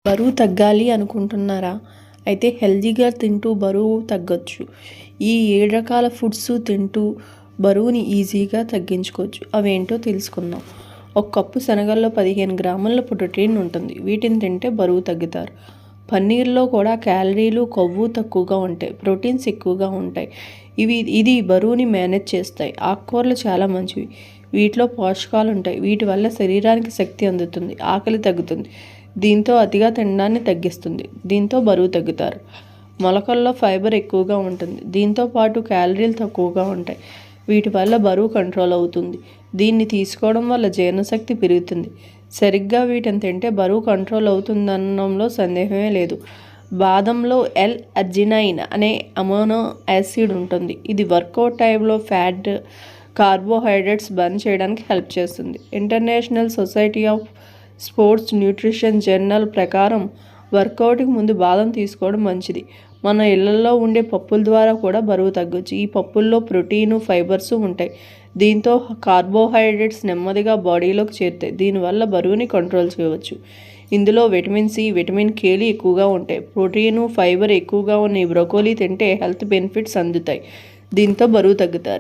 బరువు తగ్గాలి అనుకుంటున్నారా? అయితే హెల్తీగా తింటూ బరువు తగ్గొచ్చు. ఈ 7 రకాల ఫుడ్స్ తింటూ బరువుని ఈజీగా తగ్గించుకోవచ్చు. అవేంటో తెలుసుకుందాం. ఒక కప్పు శనగల్లో 15 గ్రాముల ప్రోటీన్ ఉంటుంది. వీటిని తింటే బరువు తగ్గుతారు. పన్నీర్లో కూడా క్యాలరీలు, కొవ్వు తక్కువగా ఉంటాయి. ప్రోటీన్స్ ఎక్కువగా ఉంటాయి. ఇది బరువుని మేనేజ్ చేస్తాయి. ఆకుకూరలు చాలా మంచివి. వీటిలో పోషకాలు ఉంటాయి. వీటి వల్ల శరీరానికి శక్తి అందుతుంది, ఆకలి తగ్గుతుంది. దీంతో అతిగా తినడాన్ని తగ్గిస్తుంది. దీంతో బరువు తగ్గుతారు. మొలకల్లో ఫైబర్ ఎక్కువగా ఉంటుంది. దీంతో పాటు క్యాలరీలు తక్కువగా ఉంటాయి. వీటి వల్ల బరువు కంట్రోల్ అవుతుంది. దీన్ని తీసుకోవడం వల్ల జీర్ణశక్తి పెరుగుతుంది. సరిగ్గా వీటిని తింటే బరువు కంట్రోల్ అవుతుందనడంలో సందేహమే లేదు. బాదంలో L-అర్జినైన్ అనే అమైనో యాసిడ్ ఉంటుంది. ఇది వర్కౌట్ టైంలో ఫ్యాట్, కార్బోహైడ్రేట్స్ బర్న్ చేయడానికి హెల్ప్ చేస్తుంది. International society of sports nutrition journal ప్రకారం వర్కౌట్కి ముందు బాదం తీసుకోవడం మంచిది. మన ఇళ్లలో ఉండే పప్పుల ద్వారా కూడా బరువు తగ్గొచ్చు. ఈ పప్పుల్లో ప్రోటీను, ఫైబర్స్ ఉంటాయి. దీంతో కార్బోహైడ్రేట్స్ నెమ్మదిగా బాడీలోకి చేరుతాయి. దీనివల్ల బరువుని కంట్రోల్ చేయవచ్చు. ఇందులో విటమిన్ సి, విటమిన్ కేలు ఎక్కువగా ఉంటాయి. ప్రోటీను, ఫైబర్ ఎక్కువగా ఉన్న ఈ బ్రోకోలీ తింటే హెల్త్ బెనిఫిట్స్ అందుతాయి. దీంతో బరువు తగ్గుతారు.